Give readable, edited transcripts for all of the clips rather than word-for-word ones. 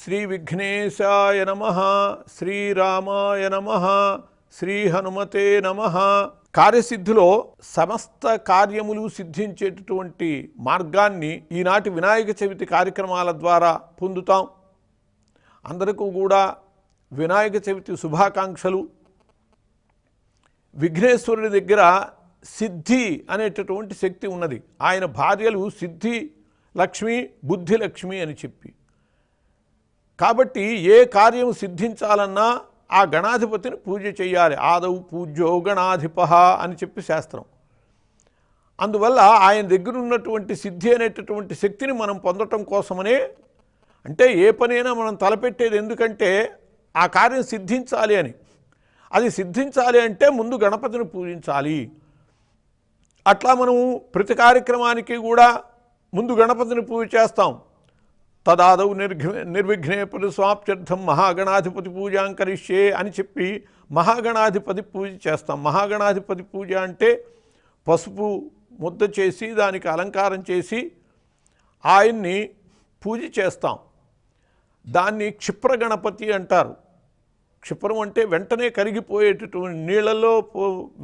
శ్రీ విఘ్నేశాయ నమః, శ్రీరామాయ నమః, శ్రీ హనుమతే నమః. కార్యసిద్ధిలో సమస్త కార్యములు సిద్ధించేటటువంటి మార్గాన్ని ఈనాటి వినాయక చవితి కార్యక్రమాల ద్వారా పొందుతాం. అందరికీ కూడా వినాయక చవితి శుభాకాంక్షలు. విఘ్నేశ్వరుడి దగ్గర సిద్ధి అనేటటువంటి శక్తి ఉన్నది. ఆయన భార్యలు సిద్ధి లక్ష్మి, బుద్ధి లక్ష్మి అని చెప్పి, కాబట్టి ఏ కార్యం సిద్ధించాలన్నా ఆ గణాధిపతిని పూజ చేయాలి. ఆదౌ పూజ్యో గణాధిపః అని చెప్పి శాస్త్రం. అందువల్ల ఆయన దగ్గర ఉన్నటువంటి సిద్ధి అనేటటువంటి శక్తిని మనం పొందటం కోసమనే, అంటే ఏ పనైనా మనం తలపెట్టేది ఎందుకంటే ఆ కార్యం సిద్ధించాలి అని. అది సిద్ధించాలి అంటే ముందు గణపతిని పూజించాలి. అట్లా మనం ప్రతి కార్యక్రమానికి కూడా ముందు గణపతిని పూజ చేస్తాం. తదాదౌ నిర్విఘ్నే పరిస్వాప్త్యర్థం మహాగణాధిపతి పూజాం కరిష్యే అని చెప్పి మహాగణాధిపతి పూజ చేస్తాం. మహాగణాధిపతి పూజ అంటే పసుపు ముద్ద చేసి దానికి అలంకారం చేసి ఆయన్ని పూజ చేస్తాం. దాన్ని క్షిప్ర గణపతి అంటారు. క్షిప్రం అంటే వెంటనే కరిగిపోయేటటువంటి, నీళ్ళల్లో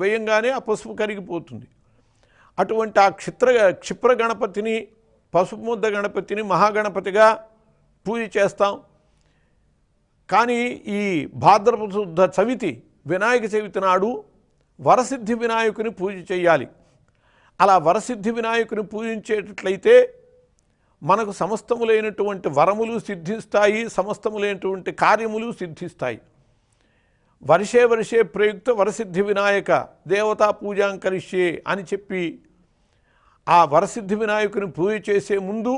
వేయంగానే ఆ పసుపు కరిగిపోతుంది. అటువంటి ఆ క్షిప్ర గణపతిని, పసుపు ముద్ద గణపతిని మహాగణపతిగా పూజ చేస్తాం. కానీ ఈ భాద్రపద శుద్ధ చవితి, వినాయక చవితి నాడు వరసిద్ధి వినాయకుని పూజ చేయాలి. అలా వరసిద్ధి వినాయకుని పూజించేటట్లయితే మనకు సమస్తములైనటువంటి వరములు సిద్ధిస్తాయి, సమస్తములైనటువంటి కార్యములు సిద్ధిస్తాయి. వర్షే వర్షే ప్రయుక్త వరసిద్ధి వినాయక దేవతా పూజాం కరిష్యే అని చెప్పి ఆ వరసిద్ధి వినాయకుని పూజ చేసే ముందు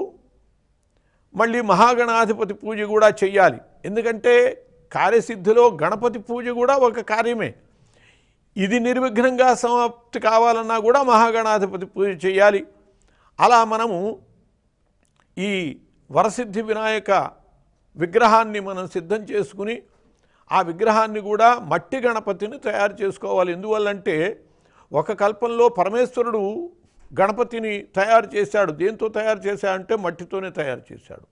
మళ్ళీ మహాగణాధిపతి పూజ కూడా చెయ్యాలి. ఎందుకంటే కార్యసిద్ధిలో గణపతి పూజ కూడా ఒక కార్యమే. ఇది నిర్విఘ్నంగా సమాప్తి కావాలన్నా కూడా మహాగణాధిపతి పూజ చేయాలి. అలా మనము ఈ వరసిద్ధి వినాయక విగ్రహాన్ని మనం సిద్ధం చేసుకుని ఆ విగ్రహాన్ని కూడా మట్టి గణపతిని తయారు చేసుకోవాలి. ఎందువల్లంటే ఒక కల్పంలో పరమేశ్వరుడు గణపతిని తయారు చేశాడు. దేంతో తయారు చేశాడంటే మట్టితోనే తయారు చేశాడు.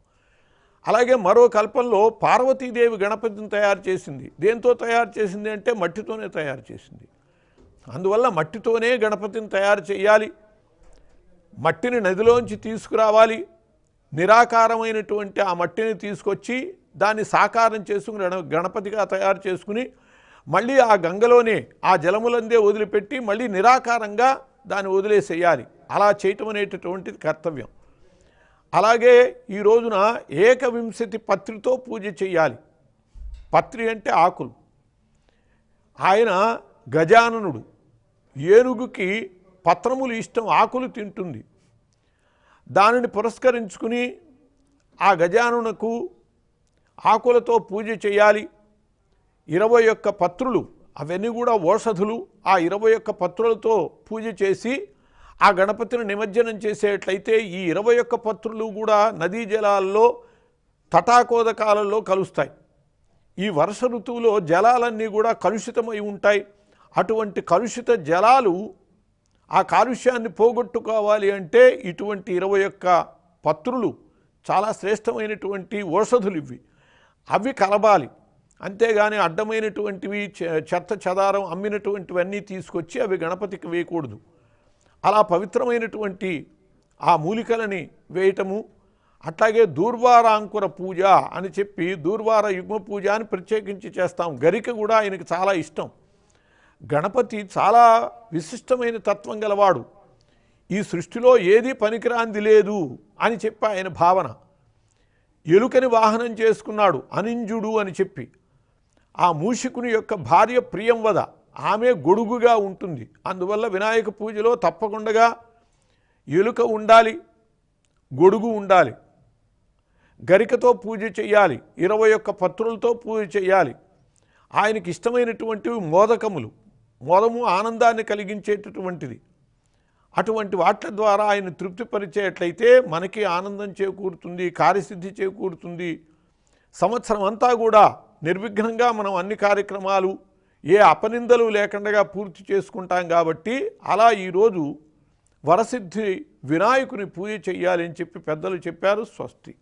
అలాగే మరో కల్పంలో పార్వతీదేవి గణపతిని తయారు చేసింది. దేంతో తయారు చేసింది అంటే మట్టితోనే తయారు చేసింది. అందువల్ల మట్టితోనే గణపతిని తయారు చేయాలి. మట్టిని నదిలోంచి తీసుకురావాలి. నిరాకారమైనటువంటి ఆ మట్టిని తీసుకొచ్చి దాన్ని సాకారం చేసుకుని గణపతిగా తయారు చేసుకుని మళ్ళీ ఆ గంగలోనే ఆ జలములందే వదిలిపెట్టి మళ్ళీ నిరాకారంగా దాన్ని వదిలేసేయాలి. అలా చేయటం అనేటటువంటిది కర్తవ్యం. అలాగే ఈ రోజున ఏకవింశతి పత్రితో పూజ చేయాలి. పత్రి అంటే ఆకులు. ఆయన గజాననుడు. ఏనుగుకి పత్రములు ఇష్టం, ఆకులు తింటుంది. దానిని పురస్కరించుకుని ఆ గజాననునకు ఆకులతో పూజ చేయాలి. 21 పత్రులు, అవన్నీ కూడా ఓషధులు. ఆ 21 పత్రులతో పూజ చేసి ఆ గణపతిని నిమజ్జనం చేసేట్లయితే ఈ 21 పత్రులు కూడా నదీ జలాల్లో తటాకోదకాలలో కలుస్తాయి. ఈ వర్ష ఋతువులో జలాలన్నీ కూడా కలుషితమై ఉంటాయి. అటువంటి కలుషిత జలాలు ఆ కాలుష్యాన్ని పోగొట్టుకోవాలి అంటే ఇటువంటి 21 పత్రులు చాలా శ్రేష్టమైనటువంటి ఓషధులు ఇవి. అవి కలపాలి. అంతేగాని అడ్డమైనటువంటివి చెత్త చెదారం అమ్మినటువంటివన్నీ తీసుకొచ్చి అవి గణపతికి వేయకూడదు. అలా పవిత్రమైనటువంటి ఆ మూలికలని వేయటము. అట్లాగే దూర్వారాంకుర పూజ అని చెప్పి దూర్వార యుగ్మ పూజ అని ప్రత్యేకించి చేస్తాం. గరిక కూడా ఆయనకి చాలా ఇష్టం. గణపతి చాలా విశిష్టమైన తత్వం గలవాడు. ఈ సృష్టిలో ఏది పనికిరాంది లేదు అని చెప్పి ఆయన భావన. ఎలుకని వాహనం చేసుకున్నాడు అనింజుడు అని చెప్పి. ఆ మూషికుని యొక్క భార్య ప్రియంవద, ఆమె గొడుగుగా ఉంటుంది. అందువల్ల వినాయక పూజలో తప్పకుండా ఎలుక ఉండాలి, గొడుగు ఉండాలి. గరికతో పూజ చేయాలి. 21 పత్రులతో పూజ చేయాలి. ఆయనకి ఇష్టమైనటువంటివి మోదకములు. మోదము ఆనందాన్ని కలిగించేటటువంటిది. అటువంటి వాట్ల ద్వారా ఆయన తృప్తిపరిచేట్లయితే మనకి ఆనందం చేకూరుతుంది, కార్యసిద్ధి చేకూరుతుంది. సంవత్సరం అంతా కూడా నిర్విఘ్నంగా మనం అన్ని కార్యక్రమాలు ఏ అపనిందలు లేకుండా పూర్తి చేసుకుంటాం. కాబట్టి అలా ఈరోజు వరసిద్ధి వినాయకుని పూజ చేయాలని చెప్పి పెద్దలు చెప్పారు. స్వస్తి.